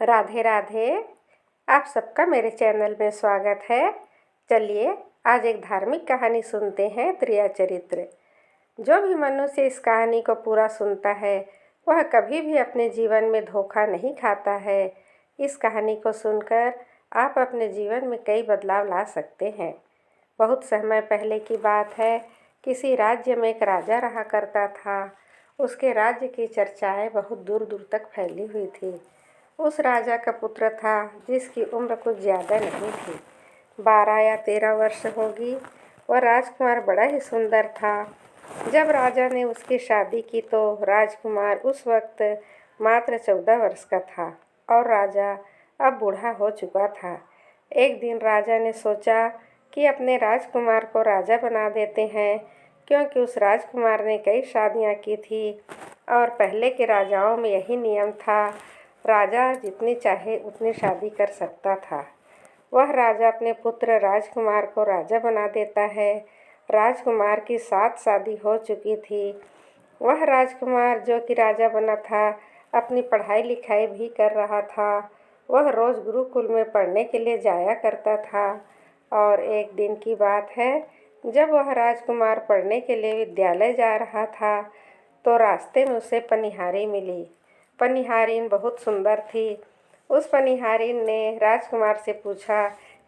राधे राधे। आप सबका मेरे चैनल में स्वागत है। चलिए आज एक धार्मिक कहानी सुनते हैं, त्रिया चरित्र। जो भी मनुष्य इस कहानी को पूरा सुनता है वह कभी भी अपने जीवन में धोखा नहीं खाता है। इस कहानी को सुनकर आप अपने जीवन में कई बदलाव ला सकते हैं। बहुत समय पहले की बात है। किसी राज्य में एक राजा रहा करता था। उसके राज्य की चर्चाएं बहुत दूर दूर तक फैली हुई थी। उस राजा का पुत्र था जिसकी उम्र कुछ ज़्यादा नहीं थी, 12 या 13 वर्ष होगी। वह राजकुमार बड़ा ही सुंदर था। जब राजा ने उसकी शादी की तो राजकुमार उस वक्त मात्र 14 वर्ष का था और राजा अब बूढ़ा हो चुका था। एक दिन राजा ने सोचा कि अपने राजकुमार को राजा बना देते हैं, क्योंकि उस राजकुमार ने कई शादियां की थी और पहले के राजाओं में यही नियम था, राजा जितनी चाहे उतनी शादी कर सकता था। वह राजा अपने पुत्र राजकुमार को राजा बना देता है। राजकुमार की 7 शादी हो चुकी थी। वह राजकुमार जो कि राजा बना था अपनी पढ़ाई लिखाई भी कर रहा था। वह रोज़ गुरुकुल में पढ़ने के लिए जाया करता था। और एक दिन की बात है, जब वह राजकुमार पढ़ने के लिए विद्यालय जा रहा था तो रास्ते में उसे पनिहारी मिली। पनिहारिन बहुत सुंदर थी। उस पनिहारिन ने राजकुमार से पूछा,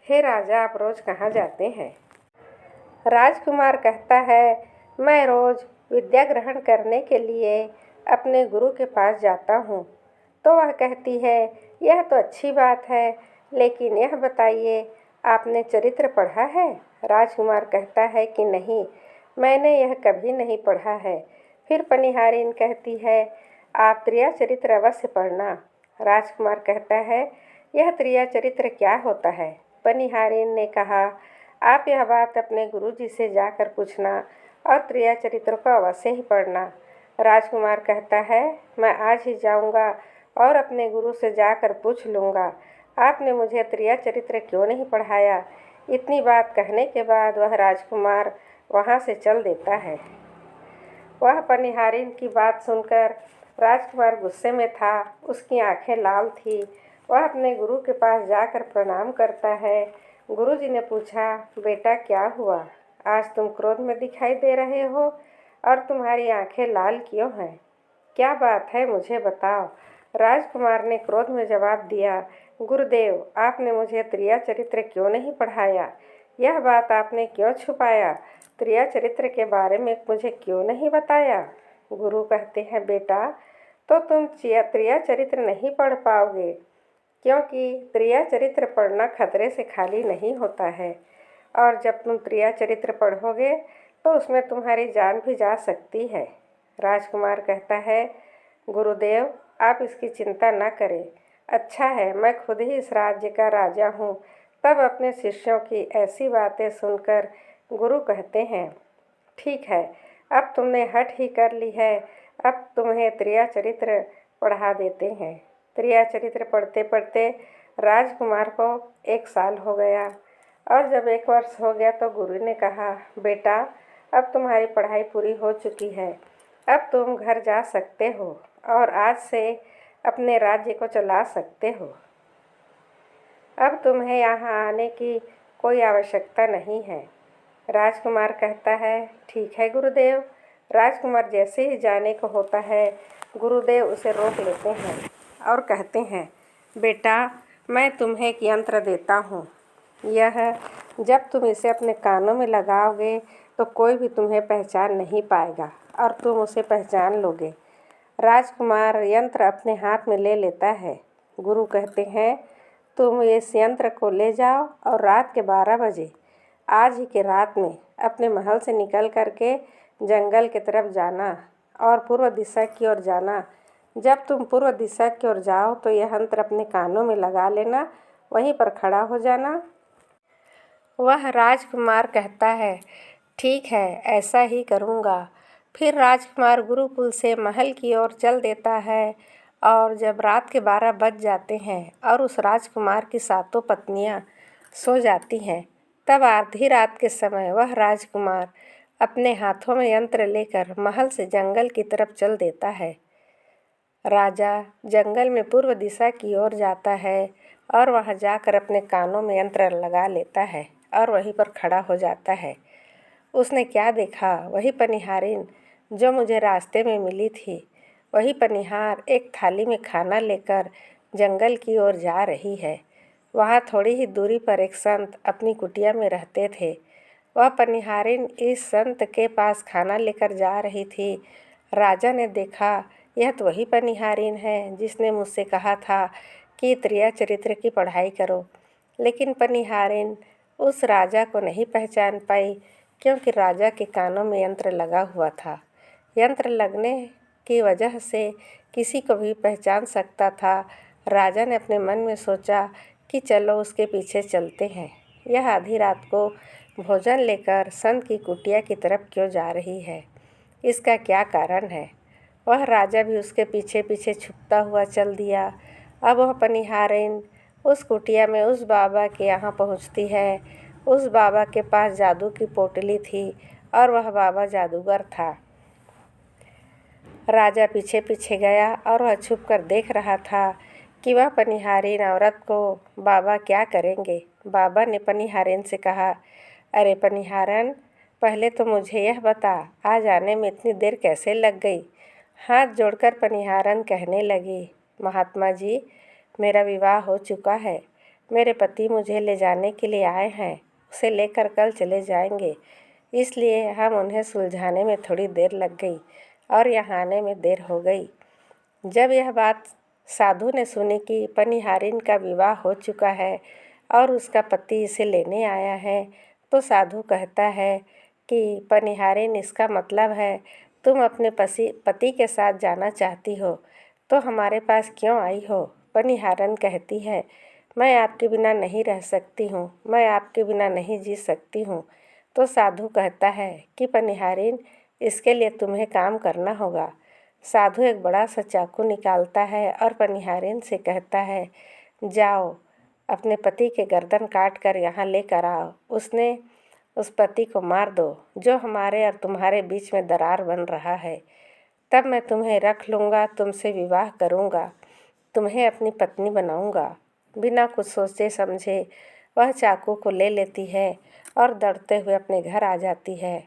हे राजा, आप रोज़ कहाँ जाते हैं? राजकुमार कहता है, मैं रोज़ विद्या ग्रहण करने के लिए अपने गुरु के पास जाता हूँ। तो वह कहती है, यह तो अच्छी बात है, लेकिन यह बताइए, आपने चरित्र पढ़ा है? राजकुमार कहता है कि नहीं, मैंने यह कभी नहीं पढ़ा है। फिर पनिहारिन कहती है, आप त्रिया चरित्र अवश्य पढ़ना। राजकुमार कहता है, यह त्रिया चरित्र क्या होता है? पनिहारिन ने कहा, आप यह बात अपने गुरुजी से जाकर पूछना और त्रिया चरित्र को अवश्य ही पढ़ना। राजकुमार कहता है, मैं आज ही जाऊंगा और अपने गुरु से जाकर पूछ लूँगा, आपने मुझे त्रिया चरित्र क्यों नहीं पढ़ाया। इतनी बात कहने के बाद वह राजकुमार वहाँ से चल देता है। वह पनिहारिन की बात सुनकर राजकुमार गुस्से में था। उसकी आंखें लाल थी। वह अपने गुरु के पास जाकर प्रणाम करता है। गुरुजी ने पूछा, बेटा क्या हुआ? आज तुम क्रोध में दिखाई दे रहे हो और तुम्हारी आंखें लाल क्यों हैं? क्या बात है, मुझे बताओ। राजकुमार ने क्रोध में जवाब दिया, गुरुदेव, आपने मुझे त्रिया चरित्र क्यों नहीं पढ़ाया? यह बात आपने क्यों छुपाया? त्रिया चरित्र के बारे में मुझे क्यों नहीं बताया? गुरु कहते हैं, बेटा, तो तुम त्रिया चरित्र नहीं पढ़ पाओगे, क्योंकि त्रिया चरित्र पढ़ना खतरे से खाली नहीं होता है। और जब तुम त्रिया चरित्र पढ़ोगे तो उसमें तुम्हारी जान भी जा सकती है। राजकुमार कहता है, गुरुदेव, आप इसकी चिंता न करें। अच्छा है, मैं खुद ही इस राज्य का राजा हूँ। तब अपने शिष्यों की ऐसी बातें सुनकर गुरु कहते हैं, ठीक है, अब तुमने हठ ही कर ली है, अब तुम्हें त्रिया चरित्र पढ़ा देते हैं। त्रिया चरित्र पढ़ते पढ़ते राजकुमार को 1 साल हो गया और जब 1 वर्ष हो गया तो गुरु ने कहा, बेटा, अब तुम्हारी पढ़ाई पूरी हो चुकी है, अब तुम घर जा सकते हो और आज से अपने राज्य को चला सकते हो। अब तुम्हें यहाँ आने की कोई आवश्यकता नहीं है। राजकुमार कहता है, ठीक है गुरुदेव। राजकुमार जैसे ही जाने को होता है, गुरुदेव उसे रोक लेते हैं और कहते हैं, बेटा, मैं तुम्हें एक यंत्र देता हूँ। यह जब तुम इसे अपने कानों में लगाओगे तो कोई भी तुम्हें पहचान नहीं पाएगा और तुम उसे पहचान लोगे। राजकुमार यंत्र अपने हाथ में ले लेता है। गुरु कहते हैं, तुम इस यंत्र को ले जाओ और रात के 12 बजे आज ही के रात में अपने महल से निकल करके जंगल की तरफ जाना और पूर्व दिशा की ओर जाना। जब तुम पूर्व दिशा की ओर जाओ तो यह यंत्र अपने कानों में लगा लेना, वहीं पर खड़ा हो जाना। वह राजकुमार कहता है, ठीक है, ऐसा ही करूँगा। फिर राजकुमार गुरुकुल से महल की ओर चल देता है और जब रात के 12 बज जाते हैं और उस राजकुमार की 7 पत्नियां सो जाती हैं, तब आधी रात के समय वह राजकुमार अपने हाथों में यंत्र लेकर महल से जंगल की तरफ चल देता है। राजा जंगल में पूर्व दिशा की ओर जाता है और वहां जाकर अपने कानों में यंत्र लगा लेता है और वहीं पर खड़ा हो जाता है। उसने क्या देखा? वही पनिहारिन जो मुझे रास्ते में मिली थी। वही पनिहार एक थाली में खाना लेकर जंगल की ओर जा रही है। वहाँ थोड़ी ही दूरी पर एक संत अपनी कुटिया में रहते थे। वह पनिहारिन इस संत के पास खाना लेकर जा रही थी। राजा ने देखा, यह तो वही पनिहारिन है जिसने मुझसे कहा था कि त्रिया चरित्र की पढ़ाई करो। लेकिन पनिहारिन उस राजा को नहीं पहचान पाई, क्योंकि राजा के कानों में यंत्र लगा हुआ था। यंत्र लगने की वजह से किसी को भी पहचान सकता था। राजा ने अपने मन में सोचा कि चलो उसके पीछे चलते हैं। यह आधी रात को भोजन लेकर संत की कुटिया की तरफ क्यों जा रही है? इसका क्या कारण है? वह राजा भी उसके पीछे पीछे छुपता हुआ चल दिया। अब वह पनिहारिन उस कुटिया में उस बाबा के यहाँ पहुँचती है। उस बाबा के पास जादू की पोटली थी और वह बाबा जादूगर था। राजा पीछे पीछे गया और वह छुप कर देख रहा था कि वह पनिहारिन औरत को बाबा क्या करेंगे। बाबा ने पनिहारिन से कहा, अरे पनिहारन, पहले तो मुझे यह बता, आज आने में इतनी देर कैसे लग गई? हाथ जोड़कर पनिहारन कहने लगी, महात्मा जी, मेरा विवाह हो चुका है। मेरे पति मुझे ले जाने के लिए आए हैं। उसे लेकर कल चले जाएंगे, इसलिए हम उन्हें सुलझाने में थोड़ी देर लग गई और यहाँ आने में देर हो गई। जब यह बात साधु ने सुनी कि पनिहारिन का विवाह हो चुका है और उसका पति इसे लेने आया है, तो साधु कहता है कि पनिहारिन, इसका मतलब है तुम अपने पति के साथ जाना चाहती हो, तो हमारे पास क्यों आई हो? पनिहारन कहती है, मैं आपके बिना नहीं रह सकती हूँ, मैं आपके बिना नहीं जी सकती हूँ। तो साधु कहता है कि पनिहारिन, इसके लिए तुम्हें काम करना होगा। साधु एक बड़ा सा चाकू निकालता है और पनिहारिन से कहता है, जाओ अपने पति के गर्दन काट कर यहाँ लेकर आओ। उसने उस पति को मार दो जो हमारे और तुम्हारे बीच में दरार बन रहा है। तब मैं तुम्हें रख लूँगा, तुमसे विवाह करूँगा, तुम्हें अपनी पत्नी बनाऊँगा। बिना कुछ सोचे समझे वह चाकू को ले लेती है और दौड़ते हुए अपने घर आ जाती है।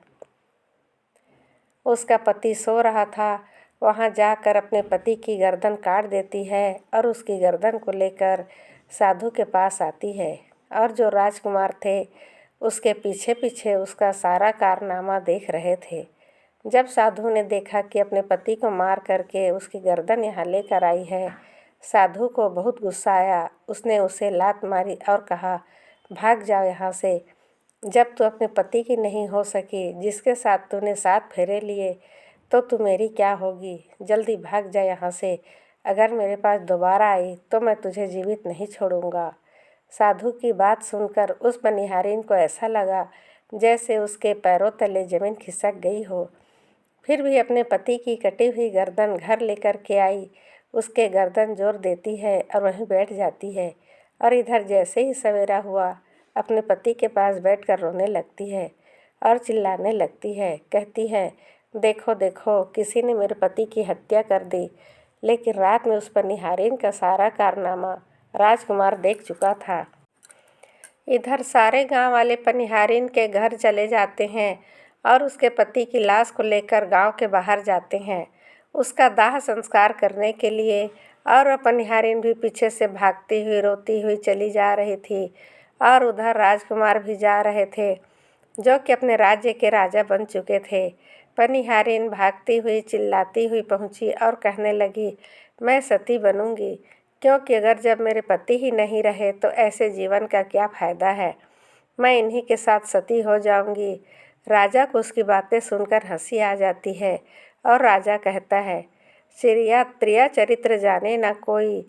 उसका पति सो रहा था। वहाँ जाकर अपने पति की गर्दन काट देती है और उसकी गर्दन को लेकर साधु के पास आती है। और जो राजकुमार थे उसके पीछे पीछे उसका सारा कारनामा देख रहे थे। जब साधु ने देखा कि अपने पति को मार करके उसकी गर्दन यहाँ लेकर आई है, साधु को बहुत गुस्सा आया। उसने उसे लात मारी और कहा, भाग जाओ यहाँ से। जब तू अपने पति की नहीं हो सकी, जिसके साथ तूने 7 फेरे लिए, तो तू मेरी क्या होगी? जल्दी भाग जा यहाँ से। अगर मेरे पास दोबारा आई तो मैं तुझे जीवित नहीं छोड़ूंगा। साधु की बात सुनकर उस पनिहारिन को ऐसा लगा जैसे उसके पैरों तले जमीन खिसक गई हो। फिर भी अपने पति की कटी हुई गर्दन घर लेकर के आई। उसके गर्दन जोर देती है और वहीं बैठ जाती है। और इधर जैसे ही सवेरा हुआ, अपने पति के पास बैठकर रोने लगती है और चिल्लाने लगती है। कहती है, देखो देखो, किसी ने मेरे पति की हत्या कर दी। लेकिन रात में उस पनिहारिन का सारा कारनामा राजकुमार देख चुका था। इधर सारे गांव वाले पनिहारिन के घर चले जाते हैं और उसके पति की लाश को लेकर गांव के बाहर जाते हैं उसका दाह संस्कार करने के लिए। और वह पनिहारिन भी पीछे से भागती हुई रोती हुई चली जा रही थी। और उधर राजकुमार भी जा रहे थे, जो कि अपने राज्य के राजा बन चुके थे। पनिहारिन भागती हुई चिल्लाती हुई पहुंची और कहने लगी, मैं सती बनूंगी, क्योंकि अगर जब मेरे पति ही नहीं रहे तो ऐसे जीवन का क्या फ़ायदा है। मैं इन्हीं के साथ सती हो जाऊंगी। राजा को उसकी बातें सुनकर हंसी आ जाती है और राजा कहता है, त्रिया चरित्र जाने ना कोई,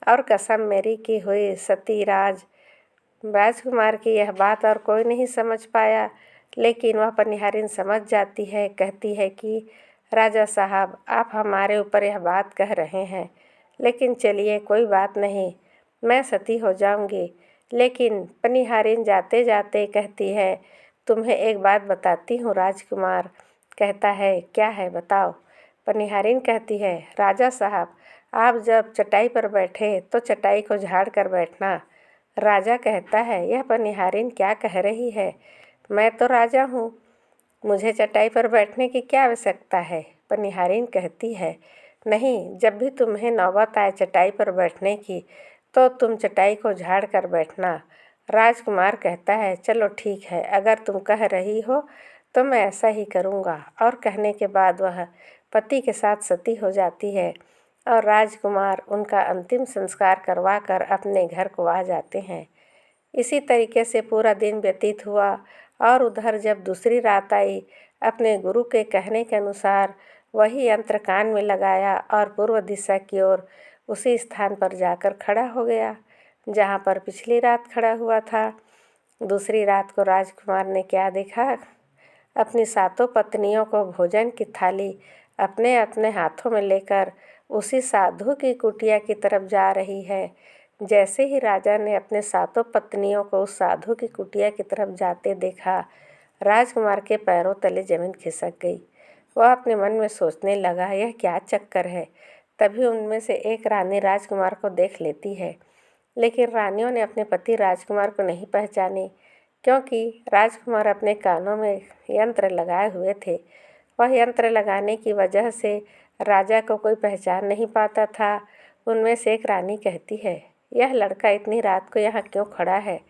और कसम मेरी की हुई सती राजकुमार की यह बात और कोई नहीं समझ पाया, लेकिन वह पनिहारिन समझ जाती है। कहती है कि राजा साहब, आप हमारे ऊपर यह बात कह रहे हैं, लेकिन चलिए कोई बात नहीं, मैं सती हो जाऊंगी। लेकिन पनिहारिन जाते जाते कहती है, तुम्हें एक बात बताती हूँ। राजकुमार कहता है, क्या है बताओ। पनिहारिन कहती है, राजा साहब, आप जब चटाई पर बैठे तो चटाई को झाड़ कर बैठना। राजा कहता है, यह पनिहारिन क्या कह रही है? मैं तो राजा हूँ, मुझे चटाई पर बैठने की क्या आवश्यकता है? पनिहारिन कहती है, नहीं, जब भी तुम्हें नौबत आए चटाई पर बैठने की तो तुम चटाई को झाड़ कर बैठना। राजकुमार कहता है, चलो ठीक है, अगर तुम कह रही हो तो मैं ऐसा ही करूँगा। और कहने के बाद वह पति के साथ सती हो जाती है और राजकुमार उनका अंतिम संस्कार करवा कर अपने घर को आ जाते हैं। इसी तरीके से पूरा दिन व्यतीत हुआ और उधर जब दूसरी रात आई, अपने गुरु के कहने के अनुसार वही यंत्र कान में लगाया और पूर्व दिशा की ओर उसी स्थान पर जाकर खड़ा हो गया जहाँ पर पिछली रात खड़ा हुआ था। दूसरी रात को राजकुमार ने क्या देखा? अपनी सातों पत्नियों को भोजन की थाली अपने अपने हाथों में लेकर उसी साधु की कुटिया की तरफ जा रही है। जैसे ही राजा ने अपने सातों पत्नियों को उस साधु की कुटिया की तरफ जाते देखा, राजकुमार के पैरों तले जमीन खिसक गई। वह अपने मन में सोचने लगा, यह क्या चक्कर है? तभी उनमें से एक रानी राजकुमार को देख लेती है, लेकिन रानियों ने अपने पति राजकुमार को नहीं पहचाने, क्योंकि राजकुमार अपने कानों में यंत्र लगाए हुए थे। वह यंत्र लगाने की वजह से राजा को कोई पहचान नहीं पाता था। उनमें से एक रानी कहती है, यह लड़का इतनी रात को यहाँ क्यों खड़ा है?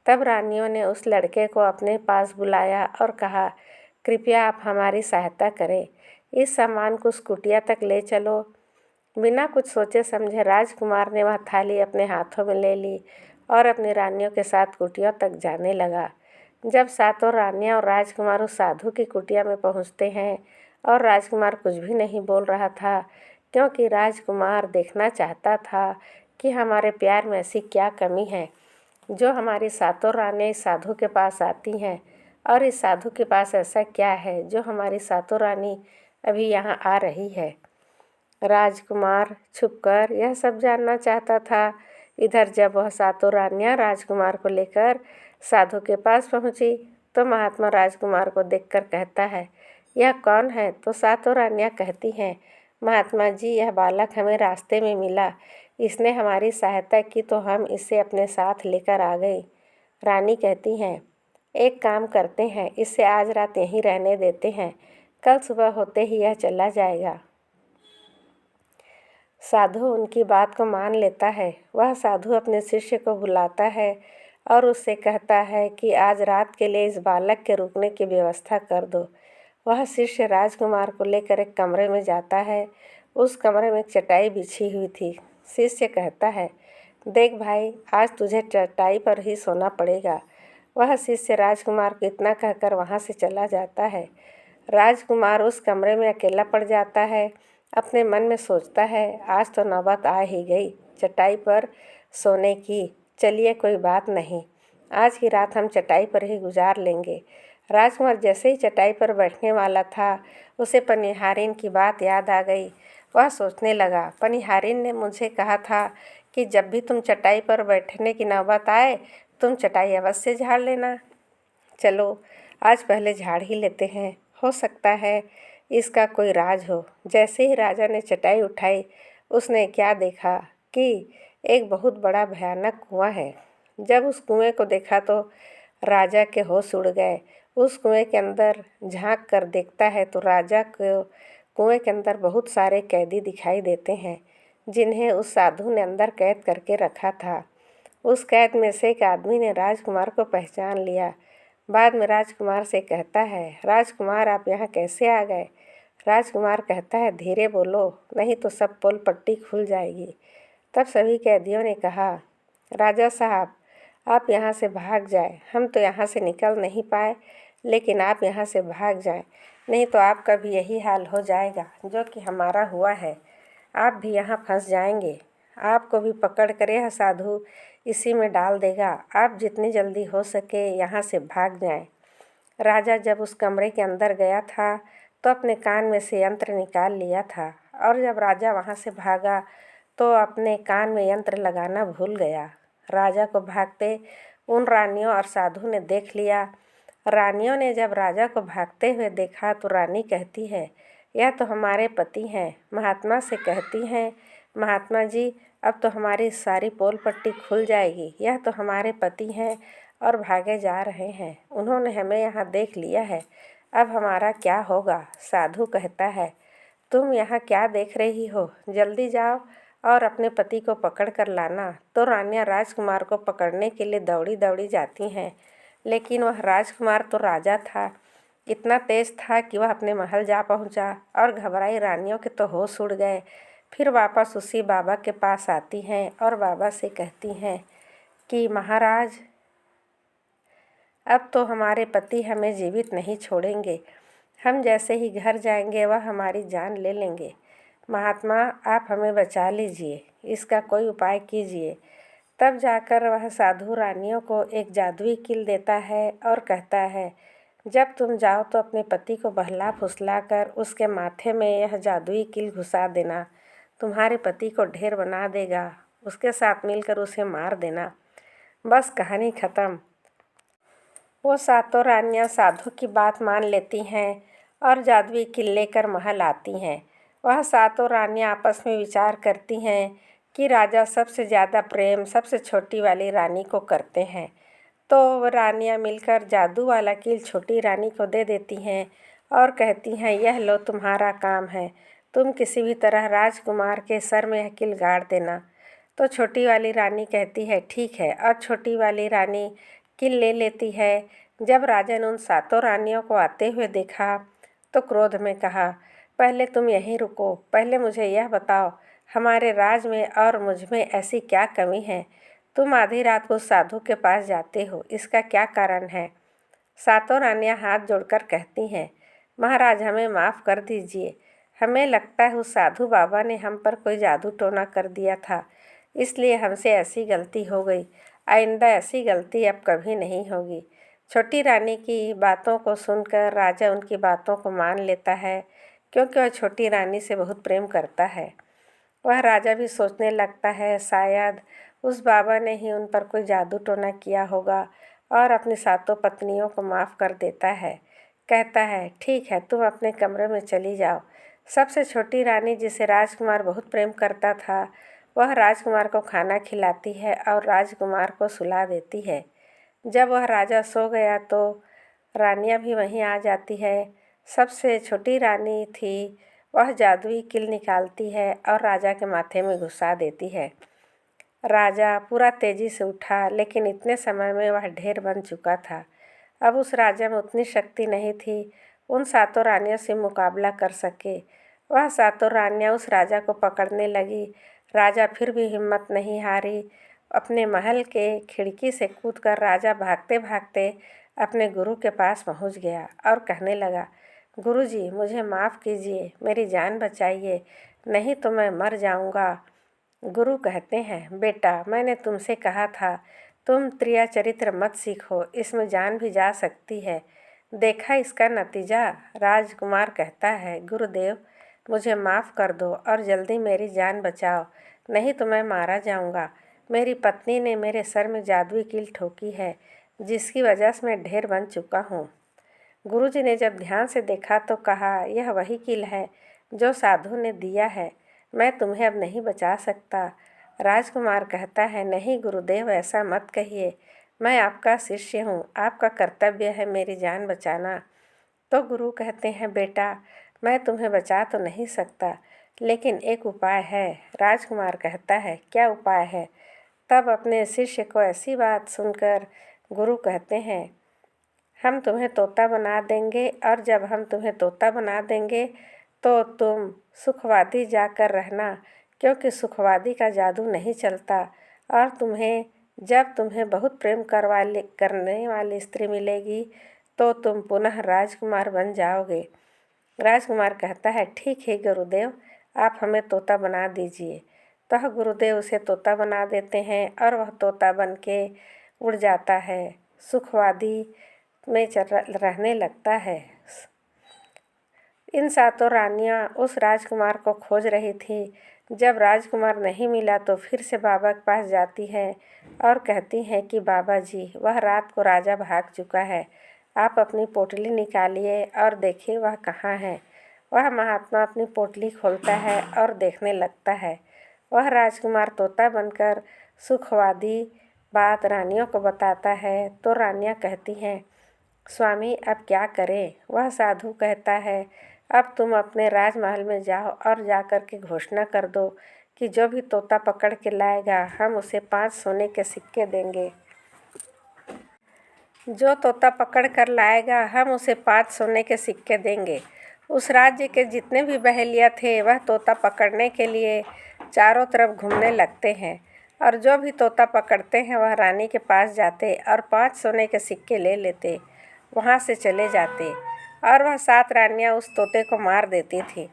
तब रानियों ने उस लड़के को अपने पास बुलाया और कहा, कृपया आप हमारी सहायता करें, इस सामान को उस कुटिया तक ले चलो। बिना कुछ सोचे समझे राजकुमार ने वह थाली अपने हाथों में ले ली और अपनी रानियों के साथ कुटिया तक जाने लगा। जब सातों रानियां और राजकुमार उस साधु की कुटिया में पहुंचते हैं और राजकुमार कुछ भी नहीं बोल रहा था, क्योंकि राजकुमार देखना चाहता था कि हमारे प्यार में ऐसी क्या कमी है जो हमारी सातों रानियां इस साधु के पास आती हैं, और इस साधु के पास ऐसा क्या है जो हमारी सातों रानी अभी यहाँ आ रही है। राजकुमार छुपकर यह सब जानना चाहता था। इधर जब वह सातों रानियां राजकुमार को लेकर साधु के पास पहुंची तो महात्मा राजकुमार को देखकर कहता है, यह कौन है? तो सातों रानियां कहती हैं, महात्मा जी, यह बालक हमें रास्ते में मिला, इसने हमारी सहायता की तो हम इसे अपने साथ लेकर आ गए। रानी कहती हैं, एक काम करते हैं, इसे आज रात यहीं रहने देते हैं, कल सुबह होते ही यह चला जाएगा। साधु उनकी बात को मान लेता है। वह साधु अपने शिष्य को बुलाता है और उससे कहता है कि आज रात के लिए इस बालक के रुकने की व्यवस्था कर दो। वह शिष्य राजकुमार को लेकर एक कमरे में जाता है। उस कमरे में एक चटाई बिछी हुई थी। शिष्य कहता है, देख भाई, आज तुझे चटाई पर ही सोना पड़ेगा। वह शिष्य राजकुमार को इतना कहकर वहाँ से चला जाता है। राजकुमार उस कमरे में अकेला पड़ जाता है। अपने मन में सोचता है, आज तो नौबत आ ही गई चटाई पर सोने की। चलिए, कोई बात नहीं, आज की रात हम चटाई पर ही गुजार लेंगे। राजकुमार जैसे ही चटाई पर बैठने वाला था, उसे पनिहारिन की बात याद आ गई। वह सोचने लगा, पनिहारिन ने मुझे कहा था कि जब भी तुम चटाई पर बैठने की नौबत आए तुम चटाई अवश्य झाड़ लेना। चलो, आज पहले झाड़ ही लेते हैं, हो सकता है इसका कोई राज हो। जैसे ही राजा ने चटाई उठाई, उसने क्या देखा कि एक बहुत बड़ा भयानक कुआं है। जब उस कुएं को देखा तो राजा के होश उड़ गए। उस कुएं के अंदर झांक कर देखता है तो राजा को कुएं के अंदर बहुत सारे कैदी दिखाई देते हैं, जिन्हें उस साधु ने अंदर कैद करके रखा था। उस कैद में से एक आदमी ने राजकुमार को पहचान लिया। बाद में राजकुमार से कहता है, राजकुमार, आप यहाँ कैसे आ गए? राजकुमार कहता है, धीरे बोलो, नहीं तो सब पोल पट्टी खुल जाएगी। तब सभी कैदियों ने कहा, राजा साहब, आप यहाँ से भाग जाए। हम तो यहाँ से निकल नहीं पाए, लेकिन आप यहाँ से भाग जाएं, नहीं तो आपका भी यही हाल हो जाएगा जो कि हमारा हुआ है। आप भी यहाँ फंस जाएंगे। आपको भी पकड़ कर यह साधु इसी में डाल देगा। आप जितनी जल्दी हो सके यहाँ से भाग जाएं। राजा जब उस कमरे के अंदर गया था तो अपने कान में से यंत्र निकाल लिया था, और जब राजा वहाँ से भागा तो अपने कान में यंत्र लगाना भूल गया। राजा को भागते उन रानियों और साधु ने देख लिया। रानियों ने जब राजा को भागते हुए देखा तो रानी कहती है, यह तो हमारे पति हैं। महात्मा से कहती हैं, महात्मा जी, अब तो हमारी सारी पोल पट्टी खुल जाएगी। यह तो हमारे पति हैं और भागे जा रहे हैं। उन्होंने हमें यहाँ देख लिया है। अब हमारा क्या होगा? साधु कहता है, तुम यहाँ क्या देख रही हो? जल्दी जाओ और अपने पति को पकड़ कर लाना। तो रानियाँ राजकुमार को पकड़ने के लिए दौड़ी दौड़ी जाती हैं, लेकिन वह राजकुमार तो राजा था। इतना तेज था कि वह अपने महल जा पहुंचा और घबराई रानियों के तो होश उड़ गए। फिर वापस उसी बाबा के पास आती हैं और बाबा से कहती हैं कि महाराज, अब तो हमारे पति हमें जीवित नहीं छोड़ेंगे। हम जैसे ही घर जाएंगे वह हमारी जान ले लेंगे। महात्मा, आप हमें बचा लीजिए, इसका कोई उपाय कीजिए। तब जाकर वह साधु रानियों को एक जादुई कील देता है और कहता है, जब तुम जाओ तो अपने पति को बहला फुसला कर उसके माथे में यह जादुई कील घुसा देना। तुम्हारे पति को ढेर बना देगा। उसके साथ मिलकर उसे मार देना। बस कहानी ख़त्म। वो सातों रानियां साधु की बात मान लेती हैं और जादुई कील लेकर महल आती हैं। वह सातों रानियां आपस में विचार करती हैं कि राजा सबसे ज़्यादा प्रेम सबसे छोटी वाली रानी को करते हैं। तो रानियां मिलकर जादू वाला कील छोटी रानी को दे देती हैं और कहती हैं, यह लो तुम्हारा काम है। तुम किसी भी तरह राजकुमार के सर में यह कील गाड़ देना। तो छोटी वाली रानी कहती है, ठीक है, और छोटी वाली रानी कील ले लेती है। जब राजा ने उन सातों रानियों को आते हुए देखा तो क्रोध में कहा, पहले तुम यहीं रुको। पहले मुझे यह बताओ, हमारे राज में और मुझ में ऐसी क्या कमी है? तुम आधी रात को साधु के पास जाते हो, इसका क्या कारण है? सातों रानियां हाथ जोड़कर कहती हैं, महाराज, हमें माफ़ कर दीजिए। हमें लगता है उस साधु बाबा ने हम पर कोई जादू टोना कर दिया था, इसलिए हमसे ऐसी गलती हो गई। आइंदा ऐसी गलती अब कभी नहीं होगी। छोटी रानी की बातों को सुनकर राजा उनकी बातों को मान लेता है, क्योंकि वह छोटी रानी से बहुत प्रेम करता है। वह राजा भी सोचने लगता है, शायद उस बाबा ने ही उन पर कोई जादू टोना किया होगा, और अपनी सातों पत्नियों को माफ़ कर देता है। कहता है, ठीक है, तुम अपने कमरे में चली जाओ। सबसे छोटी रानी, जिसे राजकुमार बहुत प्रेम करता था, वह राजकुमार को खाना खिलाती है और राजकुमार को सुला देती है। जब वह राजा सो गया तो रानियां भी वहीं आ जाती है। सबसे छोटी रानी थी, वह जादुई कील निकालती है और राजा के माथे में घुसा देती है। राजा पूरा तेजी से उठा, लेकिन इतने समय में वह ढेर बन चुका था। अब उस राजा में उतनी शक्ति नहीं थी उन सातों रानियों से मुकाबला कर सके। वह सातों रानियां उस राजा को पकड़ने लगी। राजा फिर भी हिम्मत नहीं हारी। अपने महल के खिड़की से कूदकर राजा भागते भागते अपने गुरु के पास पहुंच गया और कहने लगा, गुरुजी, मुझे माफ़ कीजिए, मेरी जान बचाइए, नहीं तो मैं मर जाऊंगा। गुरु कहते हैं, बेटा, मैंने तुमसे कहा था तुम त्रिया चरित्र मत सीखो, इसमें जान भी जा सकती है। देखा इसका नतीजा। राजकुमार कहता है, गुरुदेव, मुझे माफ़ कर दो और जल्दी मेरी जान बचाओ, नहीं तो मैं मारा जाऊंगा। मेरी पत्नी ने मेरे सर में जादुई कील ठोकी है, जिसकी वजह से मैं ढेर बन चुका हूँ। गुरुजी ने जब ध्यान से देखा तो कहा, यह वही कील है जो साधु ने दिया है। मैं तुम्हें अब नहीं बचा सकता। राजकुमार कहता है, नहीं गुरुदेव, ऐसा मत कहिए। मैं आपका शिष्य हूँ, आपका कर्तव्य है मेरी जान बचाना। तो गुरु कहते हैं, बेटा, मैं तुम्हें बचा तो नहीं सकता, लेकिन एक उपाय है। राजकुमार कहता है, क्या उपाय है? तब अपने शिष्य को ऐसी बात सुनकर गुरु कहते हैं, हम तुम्हें तोता बना देंगे, और जब हम तुम्हें तोता बना देंगे तो तुम सुखवादी जाकर रहना, क्योंकि सुखवादी का जादू नहीं चलता। और जब तुम्हें बहुत प्रेम करने वाली स्त्री मिलेगी तो तुम पुनः राजकुमार बन जाओगे। राजकुमार कहता है, ठीक है गुरुदेव, आप हमें तोता बना दीजिए। तो गुरुदेव उसे तोता बना देते हैं और वह तोता बन के उड़ जाता है, सुखवादी में रहने लगता है। इन सातों रानियां उस राजकुमार को खोज रही थी। जब राजकुमार नहीं मिला तो फिर से बाबा के पास जाती है और कहती हैं कि बाबा जी, वह रात को राजा भाग चुका है, आप अपनी पोटली निकालिए और देखिए वह कहाँ है। वह महात्मा अपनी पोटली खोलता है और देखने लगता है। वह राजकुमार तोता बनकर सुखवादी बात रानियों को बताता है तो रानियां कहती हैं, स्वामी अब क्या करें। वह साधु कहता है, अब तुम अपने राजमहल में जाओ और जाकर के घोषणा कर दो कि जो भी तोता पकड़ के लाएगा हम उसे 5 सोने के सिक्के देंगे। जो तोता पकड़ कर लाएगा हम उसे 5 सोने के सिक्के देंगे। उस राज्य के जितने भी बहेलिया थे वह तोता पकड़ने के लिए चारों तरफ घूमने लगते हैं और जो भी तोता पकड़ते हैं वह रानी के पास जाते और 5 सोने के सिक्के ले लेते, वहाँ से चले जाते और वह 7 रानियाँ उस तोते को मार देती थी।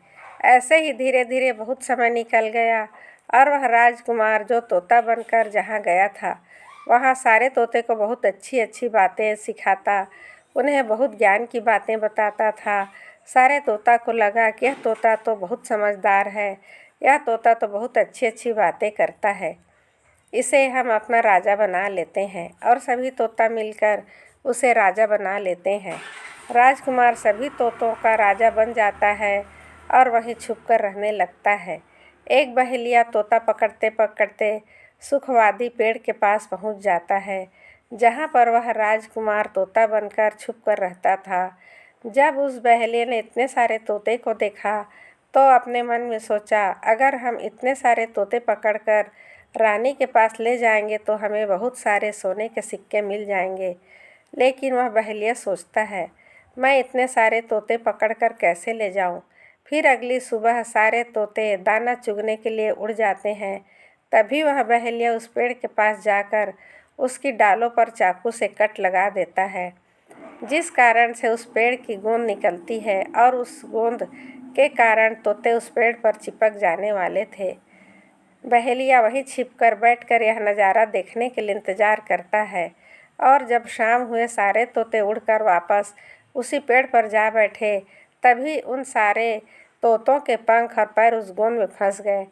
ऐसे ही धीरे धीरे बहुत समय निकल गया और वह राजकुमार जो तोता बनकर जहाँ गया था वहाँ सारे तोते को बहुत अच्छी अच्छी बातें सिखाता, उन्हें बहुत ज्ञान की बातें बताता था। सारे तोता को लगा कि यह तोता तो बहुत समझदार है, यह तोता तो बहुत अच्छी अच्छी बातें करता है, इसे हम अपना राजा बना लेते हैं। और सभी तोता मिलकर उसे राजा बना लेते हैं। राजकुमार सभी तोतों का राजा बन जाता है और वहीं छुपकर रहने लगता है। एक बहेलिया तोता पकड़ते पकड़ते सुखवादी पेड़ के पास पहुंच जाता है, जहां पर वह राजकुमार तोता बनकर छुपकर रहता था। जब उस बहेलिया ने इतने सारे तोते को देखा तो अपने मन में सोचा, अगर हम इतने सारे तोते पकड़कर रानी के पास ले जाएंगे तो हमें बहुत सारे सोने के सिक्के मिल जाएंगे। लेकिन वह बहेलिया सोचता है, मैं इतने सारे तोते पकड़कर कैसे ले जाऊं। फिर अगली सुबह सारे तोते दाना चुगने के लिए उड़ जाते हैं। तभी वह बहेलिया उस पेड़ के पास जाकर उसकी डालों पर चाकू से कट लगा देता है, जिस कारण से उस पेड़ की गोंद निकलती है और उस गोंद के कारण तोते उस पेड़ पर चिपक जाने वाले थे। बहेलिया वहीं छिपकर बैठकर यह नज़ारा देखने के लिए इंतज़ार करता है और जब शाम हुए सारे तोते उड़कर वापस उसी पेड़ पर जा बैठे, तभी उन सारे तोतों के पंख और पैर उस गोंद में फंस गए।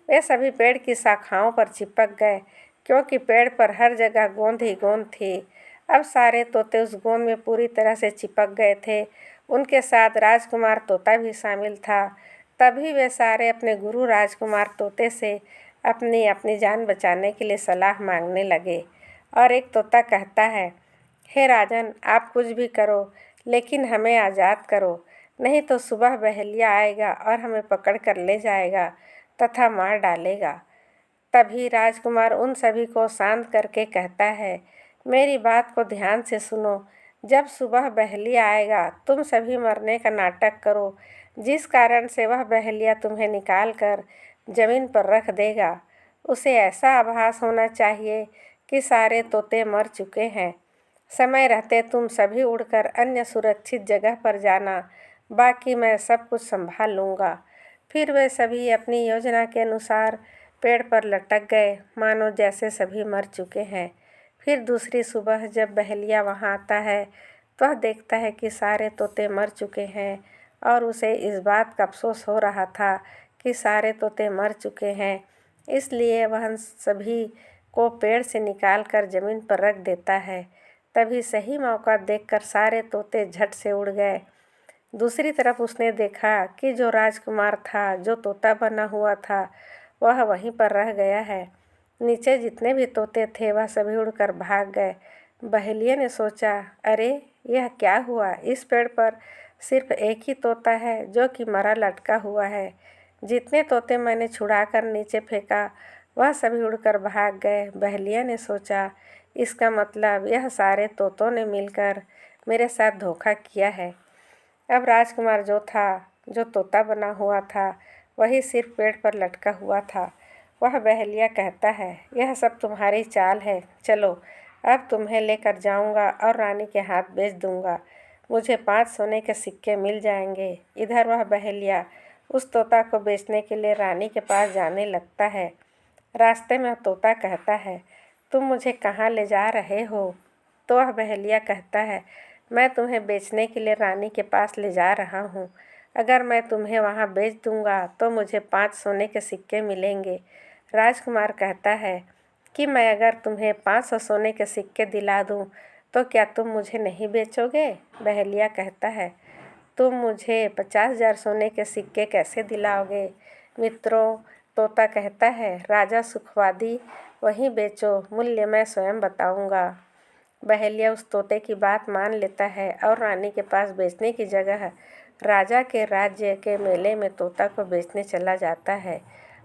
वे सभी पेड़ की शाखाओं पर चिपक गए, क्योंकि पेड़ पर हर जगह गोंद ही गोंद थी। अब सारे तोते उस गोंद में पूरी तरह से चिपक गए थे। उनके साथ राजकुमार तोता भी शामिल था। तभी वे सारे अपने गुरु राजकुमार तोते से अपनी अपनी जान बचाने के लिए सलाह मांगने लगे। और एक तोता कहता है, हे राजन, आप कुछ भी करो लेकिन हमें आज़ाद करो, नहीं तो सुबह बहेलिया आएगा और हमें पकड़ कर ले जाएगा तथा मार डालेगा। तभी राजकुमार उन सभी को शांत करके कहता है, मेरी बात को ध्यान से सुनो। जब सुबह बहेलिया आएगा तुम सभी मरने का नाटक करो, जिस कारण से वह बहेलिया तुम्हें निकाल कर ज़मीन पर रख देगा। उसे ऐसा आभास होना चाहिए कि सारे तोते मर चुके हैं। समय रहते तुम सभी उड़कर अन्य सुरक्षित जगह पर जाना, बाकी मैं सब कुछ संभाल लूँगा। फिर वे सभी अपनी योजना के अनुसार पेड़ पर लटक गए, मानो जैसे सभी मर चुके हैं। फिर दूसरी सुबह जब बहेलिया वहाँ आता है तो वह देखता है कि सारे तोते मर चुके हैं और उसे इस बात का अफसोस हो रहा था कि सारे तोते मर चुके हैं। इसलिए वह सभी को पेड़ से निकाल कर ज़मीन पर रख देता है। तभी सही मौका देखकर सारे तोते झट से उड़ गए। दूसरी तरफ उसने देखा कि जो राजकुमार था, जो तोता बना हुआ था, वह वहीं पर रह गया है। नीचे जितने भी तोते थे वह सभी उड़कर भाग गए। बहेलिया ने सोचा, अरे यह क्या हुआ, इस पेड़ पर सिर्फ एक ही तोता है जो कि मरा लटका हुआ है। जितने तोते मैंने छुड़ाकर नीचे फेंका वह सभी उड़कर भाग गए। बहेलिया ने सोचा, इसका मतलब यह सारे तोतों ने मिलकर मेरे साथ धोखा किया है। अब राजकुमार जो था, जो तोता बना हुआ था, वही सिर्फ पेड़ पर लटका हुआ था। वह बहेलिया कहता है, यह सब तुम्हारी चाल है, चलो अब तुम्हें लेकर जाऊंगा और रानी के हाथ बेच दूंगा, मुझे 5 सोने के सिक्के मिल जाएंगे। इधर वह बहेलिया उस तोता को बेचने के लिए रानी के पास जाने लगता है। रास्ते में तोता कहता है, तुम मुझे कहाँ ले जा रहे हो? तो वह बहेलिया कहता है, मैं तुम्हें बेचने के लिए रानी के पास ले जा रहा हूँ। अगर मैं तुम्हें वहाँ बेच दूँगा तो मुझे 5 सोने के सिक्के मिलेंगे। राजकुमार कहता है कि मैं अगर तुम्हें 500 सोने के सिक्के दिला दूँ तो क्या तुम मुझे नहीं बेचोगे? बहेलिया कहता है, तुम मुझे 50,000 सोने के सिक्के कैसे दिलाओगे? मित्रों, तोता कहता है, राजा सुखवादी वहीं बेचो, मूल्य मैं स्वयं बताऊंगा। बहेलिया उस तोते की बात मान लेता है और रानी के पास बेचने की जगह राजा के राज्य के मेले में तोता को बेचने चला जाता है।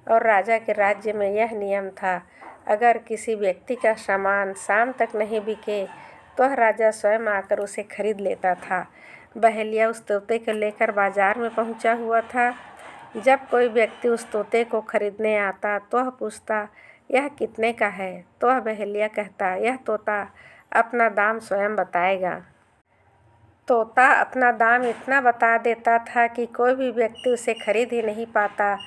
और राजा के राज्य में यह नियम था, अगर किसी व्यक्ति का सामान शाम तक नहीं बिके तो राजा स्वयं आकर उसे खरीद लेता था। बहेलिया उस तोते को लेकर बाजार में पहुंचा हुआ था। जब कोई व्यक्ति उस तोते को खरीदने आता तो वह पूछता, यह कितने का है? तो वह बहेलिया कहता, यह तोता अपना दाम स्वयं बताएगा। तोता अपना दाम इतना बता देता था कि कोई भी व्यक्ति उसे खरीद ही नहीं पाता।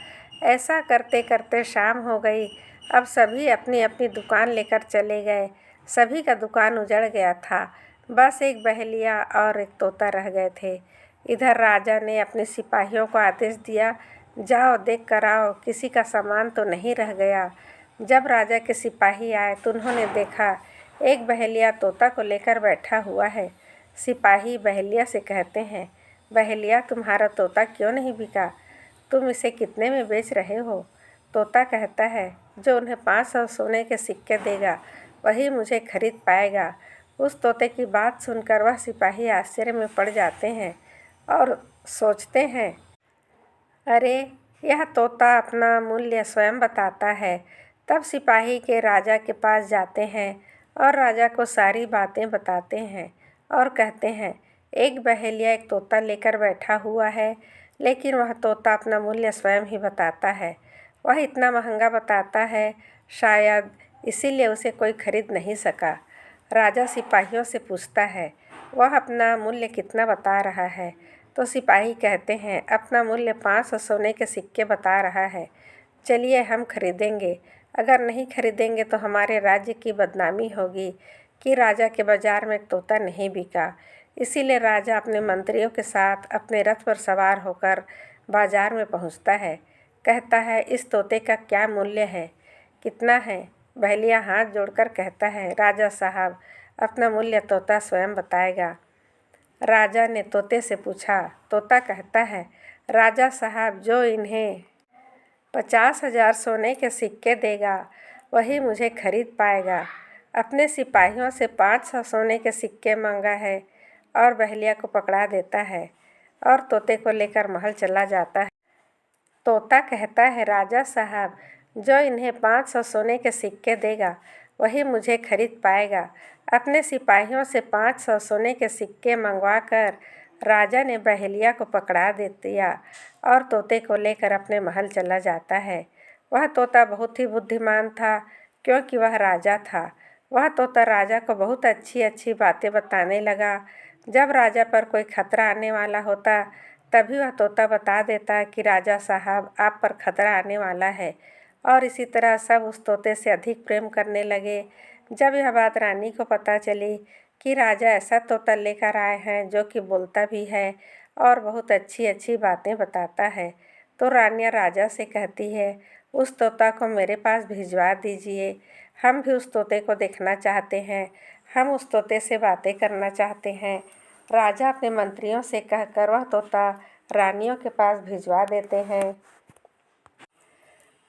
ऐसा करते करते शाम हो गई। अब सभी अपनी अपनी दुकान लेकर चले गए। सभी का दुकान उजड़ गया था। बस एक बहेलिया और एक तोता रह गए थे। इधर राजा ने अपने सिपाहियों को आदेश दिया, जाओ देख कर आओ, किसी का सामान तो नहीं रह गया। जब राजा के सिपाही आए तो उन्होंने देखा, एक बहेलिया तोता को लेकर बैठा हुआ है। सिपाही बहेलिया से कहते हैं, बहेलिया तुम्हारा तोता क्यों नहीं बिका? तुम इसे कितने में बेच रहे हो? तोता कहता है, जो उन्हें 500 सोने के सिक्के देगा वही मुझे खरीद पाएगा। उस तोते की बात सुनकर वह सिपाही आश्चर्य में पड़ जाते हैं और सोचते हैं, अरे यह तोता अपना मूल्य स्वयं बताता है। तब सिपाही के राजा के पास जाते हैं और राजा को सारी बातें बताते हैं और कहते हैं, एक बहेलिया एक तोता लेकर बैठा हुआ है, लेकिन वह तोता अपना मूल्य स्वयं ही बताता है। वह इतना महंगा बताता है, शायद इसीलिए उसे कोई खरीद नहीं सका। राजा सिपाहियों से पूछता है, वह अपना मूल्य कितना बता रहा है? तो सिपाही कहते हैं, अपना मूल्य 500 सोने के सिक्के बता रहा है। चलिए हम खरीदेंगे। अगर नहीं खरीदेंगे तो हमारे राज्य की बदनामी होगी कि राजा के बाजार में एक तोता नहीं बिका। इसीलिए राजा अपने मंत्रियों के साथ अपने रथ पर सवार होकर बाजार में पहुंचता है। कहता है, इस तोते का क्या मूल्य है? कितना है? बहेलिया हाथ जोड़कर कहता है, राजा साहब अपना मूल्य तोता स्वयं बताएगा। राजा ने तोते से पूछा। तोता कहता है, राजा साहब जो इन्हें 50,000 सोने के सिक्के देगा वही मुझे खरीद पाएगा। अपने सिपाहियों से 500 सोने के सिक्के मांगा है और बहेलिया को पकड़ा देता है और तोते को लेकर महल चला जाता है। तोता कहता है, राजा साहब जो इन्हें 500 सोने के सिक्के देगा वही मुझे खरीद पाएगा। अपने सिपाहियों से 500 सोने के सिक्के मंगवा कर राजा ने बहेलिया को पकड़ा दे दिया और तोते को लेकर अपने महल चला जाता है। वह तोता बहुत ही बुद्धिमान था, क्योंकि वह राजा था। वह तोता राजा को बहुत अच्छी अच्छी बातें बताने लगा। जब राजा पर कोई खतरा आने वाला होता तभी वह तोता बता देता कि राजा साहब आप पर खतरा आने वाला है। और इसी तरह सब उस तोते से अधिक प्रेम करने लगे। जब यह बात रानी को पता चली कि राजा ऐसा तोता लेकर आए हैं जो कि बोलता भी है और बहुत अच्छी अच्छी बातें बताता है, तो रानियाँ राजा से कहती है, उस तोता को मेरे पास भिजवा दीजिए। हम भी उस तोते को देखना चाहते हैं, हम उस तोते से बातें करना चाहते हैं। राजा अपने मंत्रियों से कहकर वह तोता रानियों के पास भिजवा देते हैं।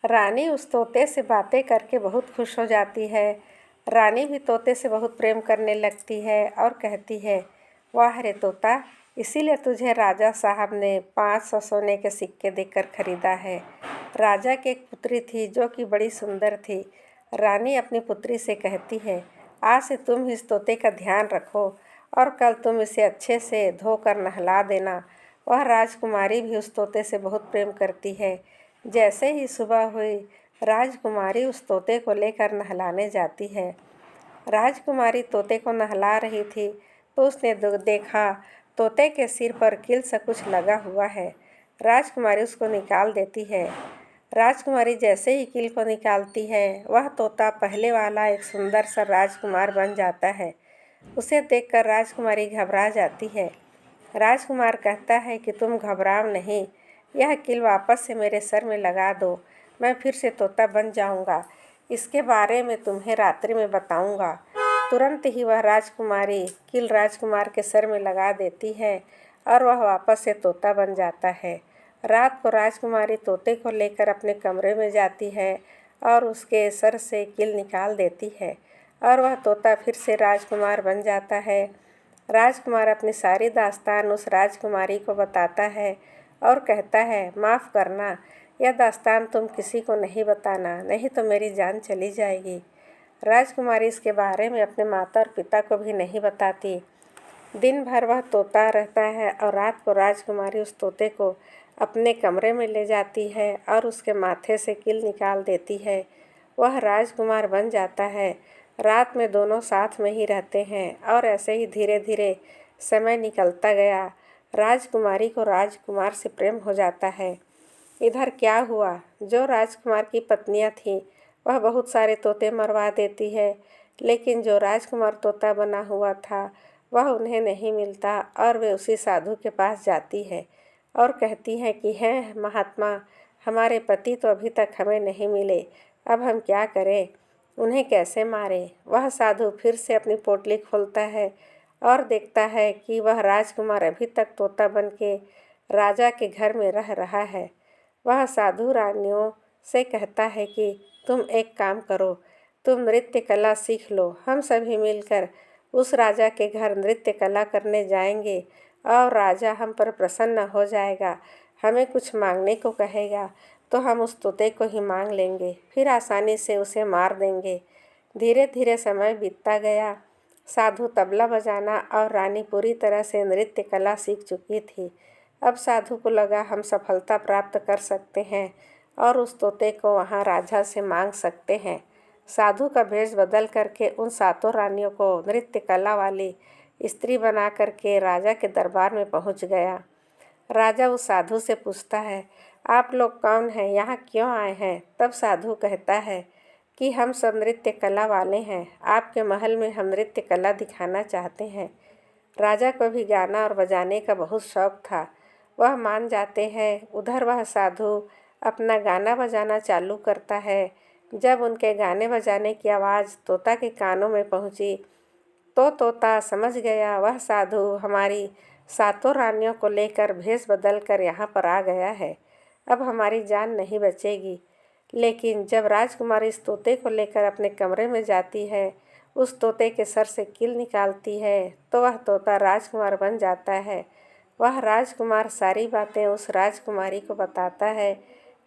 रानी उस तोते से बातें करके बहुत खुश हो जाती है। रानी भी तोते से बहुत प्रेम करने लगती है और कहती है, वाह रे तोता, इसीलिए तुझे राजा साहब ने 500 सोने के सिक्के देकर खरीदा है। राजा की एक पुत्री थी जो कि बड़ी सुंदर थी। रानी अपनी पुत्री से कहती है, आज से तुम इस तोते का ध्यान रखो और कल तुम इसे अच्छे से धोकर नहला देना। वह राजकुमारी भी उस तोते से बहुत प्रेम करती है। जैसे ही सुबह हुई, राजकुमारी उस तोते को लेकर नहलाने जाती है। राजकुमारी तोते को नहला रही थी तो उसने देखा तोते के सिर पर कील सा कुछ लगा हुआ है। राजकुमारी उसको निकाल देती है। राजकुमारी जैसे ही कील को निकालती है, वह तोता पहले वाला एक सुंदर सा राजकुमार बन जाता है। उसे देखकर राजकुमारी घबरा जाती है। राजकुमार कहता है कि तुम घबराओ नहीं, यह कील वापस से मेरे सर में लगा दो, मैं फिर से तोता बन जाऊंगा। इसके बारे में तुम्हें रात्रि में बताऊंगा। तुरंत ही वह राजकुमारी कील राजकुमार के सर में लगा देती है और वह वापस से तोता बन जाता है। रात को राजकुमारी तोते को लेकर अपने कमरे में जाती है और उसके सर से कील निकाल देती है और वह तोता फिर से राजकुमार बन जाता है। राजकुमार अपनी सारी दास्तान उस राजकुमारी को बताता है और कहता है, माफ़ करना, यह दास्तान तुम किसी को नहीं बताना, नहीं तो मेरी जान चली जाएगी। राजकुमारी इसके बारे में अपने माता और पिता को भी नहीं बताती। दिन भर वह तोता रहता है और रात को राजकुमारी उस तोते को अपने कमरे में ले जाती है और उसके माथे से कील निकाल देती है। वह राजकुमार बन जाता है। रात में दोनों साथ में ही रहते हैं और ऐसे ही धीरे धीरे समय निकलता गया। राजकुमारी को राजकुमार से प्रेम हो जाता है। इधर क्या हुआ, जो राजकुमार की पत्नियां थीं वह बहुत सारे तोते मरवा देती है, लेकिन जो राजकुमार तोता बना हुआ था वह उन्हें नहीं मिलता और वे उसी साधु के पास जाती है और कहती हैं कि हैं महात्मा, हमारे पति तो अभी तक हमें नहीं मिले, अब हम क्या करें, उन्हें कैसे मारें। वह साधु फिर से अपनी पोटली खोलता है और देखता है कि वह राजकुमार अभी तक तोता बन के राजा के घर में रह रहा है। वह साधु रानियों से कहता है कि तुम एक काम करो, तुम नृत्य कला सीख लो, हम सभी मिलकर उस राजा के घर नृत्य कला करने जाएंगे और राजा हम पर प्रसन्न हो जाएगा, हमें कुछ मांगने को कहेगा तो हम उस तोते को ही मांग लेंगे, फिर आसानी से उसे मार देंगे। धीरे धीरे समय बीतता गया। साधु तबला बजाना और रानी पूरी तरह से नृत्य कला सीख चुकी थी। अब साधु को लगा हम सफलता प्राप्त कर सकते हैं और उस तोते को वहाँ राजा से मांग सकते हैं। साधु का भेष बदल करके उन सातों रानियों को नृत्य कला वाली स्त्री बना करके राजा के दरबार में पहुँच गया। राजा उस साधु से पूछता है, आप लोग कौन हैं, यहाँ क्यों आए हैं। तब साधु कहता है कि हम सब नृत्य कला वाले हैं, आपके महल में हम नृत्य कला दिखाना चाहते हैं। राजा को भी गाना और बजाने का बहुत शौक था, वह मान जाते हैं। उधर वह साधु अपना गाना बजाना चालू करता है। जब उनके गाने बजाने की आवाज़ तोता के कानों में पहुंची तो तोता समझ गया वह साधु हमारी सातों रानियों को लेकर भेष बदल कर यहाँ पर आ गया है, अब हमारी जान नहीं बचेगी। लेकिन जब राजकुमारी इस तोते को लेकर अपने कमरे में जाती है, उस तोते के सर से कील निकालती है तो वह तोता राजकुमार बन जाता है। वह राजकुमार सारी बातें उस राजकुमारी को बताता है।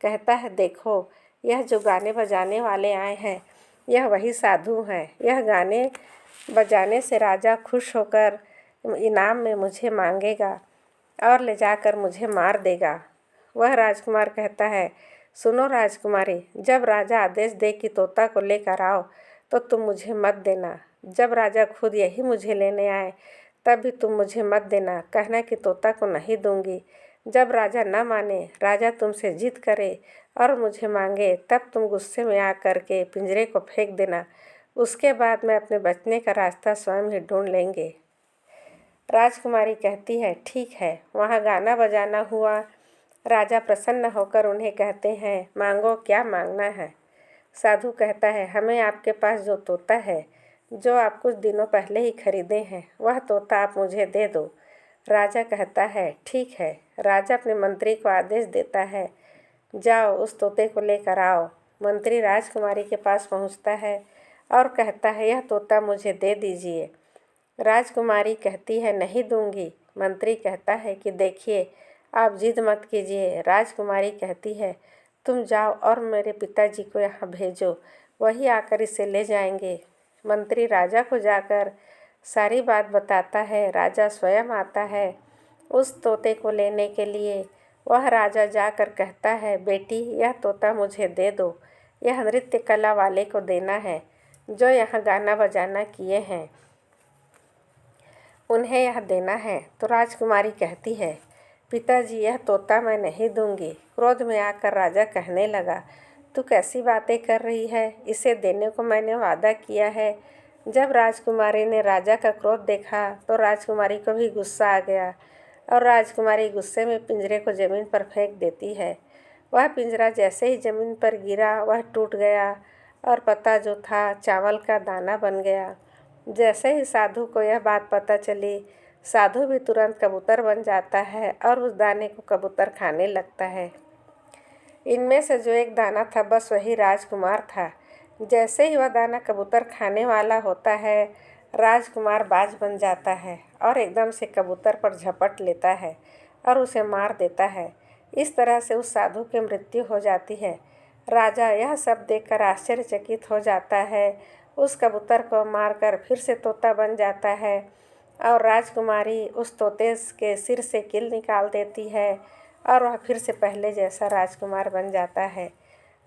कहता है, देखो, यह जो गाने बजाने वाले आए हैं यह वही साधु हैं। यह गाने बजाने से राजा खुश होकर इनाम में मुझे मांगेगा और ले जाकर मुझे मार देगा। वह राजकुमार कहता है, सुनो राजकुमारी, जब राजा आदेश दे कि तोता को लेकर आओ तो तुम मुझे मत देना। जब राजा खुद यही मुझे लेने आए तब भी तुम मुझे मत देना, कहना कि तोता को नहीं दूंगी। जब राजा न माने, राजा तुमसे जिद करे और मुझे मांगे, तब तुम गुस्से में आ करके पिंजरे को फेंक देना। उसके बाद मैं अपने बचने का रास्ता स्वयं ही ढूंढ लेंगे। राजकुमारी कहती है, ठीक है। वहाँ गाना बजाना हुआ। राजा प्रसन्न होकर उन्हें कहते हैं, मांगो, क्या मांगना है। साधु कहता है, हमें आपके पास जो तोता है जो आप कुछ दिनों पहले ही खरीदे हैं वह तोता आप मुझे दे दो। राजा कहता है, ठीक है। राजा अपने मंत्री को आदेश देता है, जाओ उस तोते को लेकर आओ। मंत्री राजकुमारी के पास पहुंचता है और कहता है, यह तोता मुझे दे दीजिए। राजकुमारी कहती है, नहीं दूंगी। मंत्री कहता है कि देखिए, आप जिद मत कीजिए। राजकुमारी कहती है, तुम जाओ और मेरे पिताजी को यहाँ भेजो, वही आकर इसे ले जाएंगे। मंत्री राजा को जाकर सारी बात बताता है। राजा स्वयं आता है उस तोते को लेने के लिए। वह राजा जाकर कहता है, बेटी, यह तोता मुझे दे दो, यह नृत्य कला वाले को देना है जो यहाँ गाना बजाना किए हैं, उन्हें यह देना है। तो राजकुमारी कहती है, पिताजी, यह तोता मैं नहीं दूंगी। क्रोध में आकर राजा कहने लगा, तू कैसी बातें कर रही है, इसे देने को मैंने वादा किया है। जब राजकुमारी ने राजा का क्रोध देखा तो राजकुमारी को भी गुस्सा आ गया और राजकुमारी गुस्से में पिंजरे को ज़मीन पर फेंक देती है। वह पिंजरा जैसे ही ज़मीन पर गिरा वह टूट गया और पता जो था चावल का दाना बन गया। जैसे ही साधु को यह बात पता चली साधु भी तुरंत कबूतर बन जाता है और उस दाने को कबूतर खाने लगता है। इनमें से जो एक दाना था बस वही राजकुमार था। जैसे ही वह दाना कबूतर खाने वाला होता है, राजकुमार बाज बन जाता है और एकदम से कबूतर पर झपट लेता है और उसे मार देता है। इस तरह से उस साधु की मृत्यु हो जाती है। राजा यह सब देखकर आश्चर्यचकित हो जाता है। उस कबूतर को मारकर फिर से तोता बन जाता है और राजकुमारी उस तोते के सिर से कील निकाल देती है और वह फिर से पहले जैसा राजकुमार बन जाता है।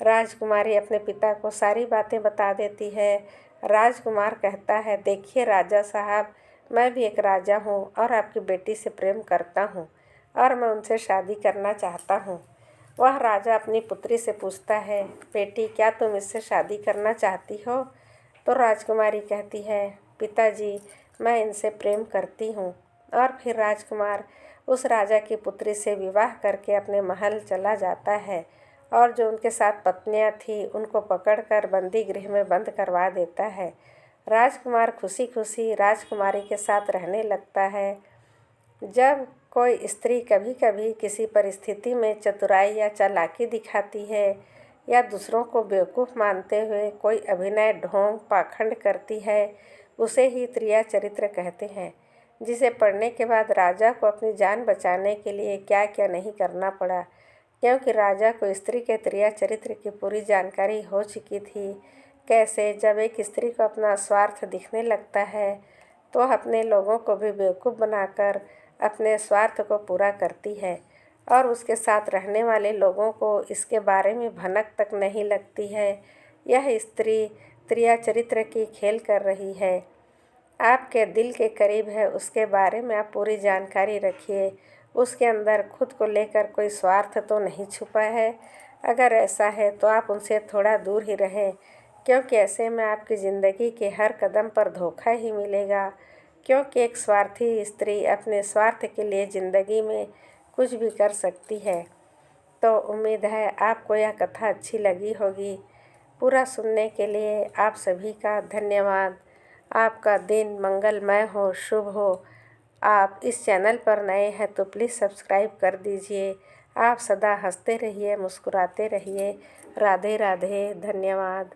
राजकुमारी अपने पिता को सारी बातें बता देती है। राजकुमार कहता है, देखिए राजा साहब, मैं भी एक राजा हूँ और आपकी बेटी से प्रेम करता हूँ और मैं उनसे शादी करना चाहता हूँ। वह राजा अपनी पुत्री से पूछता है, बेटी क्या तुम इससे शादी करना चाहती हो? तो राजकुमारी कहती है, पिताजी मैं इनसे प्रेम करती हूँ। और फिर राजकुमार उस राजा की पुत्री से विवाह करके अपने महल चला जाता है और जो उनके साथ पत्नियां थीं उनको पकड़कर बंदी गृह में बंद करवा देता है। राजकुमार खुशी खुशी राजकुमारी के साथ रहने लगता है। जब कोई स्त्री कभी कभी किसी परिस्थिति में चतुराई या चालाकी दिखाती है या दूसरों को बेवकूफ़ मानते हुए कोई अभिनय ढोंग पाखंड करती है, उसे ही त्रिया चरित्र कहते हैं, जिसे पढ़ने के बाद राजा को अपनी जान बचाने के लिए क्या क्या नहीं करना पड़ा, क्योंकि राजा को स्त्री के त्रिया चरित्र की पूरी जानकारी हो चुकी थी। कैसे जब एक स्त्री को अपना स्वार्थ दिखने लगता है तो वह अपने लोगों को भी बेवकूफ़ बनाकर अपने स्वार्थ को पूरा करती है और उसके साथ रहने वाले लोगों को इसके बारे में भनक तक नहीं लगती है। यह स्त्री त्रिया चरित्र की खेल कर रही है। आपके दिल के करीब है उसके बारे में आप पूरी जानकारी रखिए। उसके अंदर खुद को लेकर कोई स्वार्थ तो नहीं छुपा है। अगर ऐसा है तो आप उनसे थोड़ा दूर ही रहें, क्योंकि ऐसे में आपकी ज़िंदगी के हर कदम पर धोखा ही मिलेगा। क्योंकि एक स्वार्थी स्त्री अपने स्वार्थ के लिए ज़िंदगी में कुछ भी कर सकती है। तो उम्मीद है आपको यह कथा अच्छी लगी होगी। पूरा सुनने के लिए आप सभी का धन्यवाद। आपका दिन मंगलमय हो, शुभ हो। आप इस चैनल पर नए हैं तो प्लीज़ सब्सक्राइब कर दीजिए। आप सदा हंसते रहिए, मुस्कुराते रहिए। राधे राधे, धन्यवाद।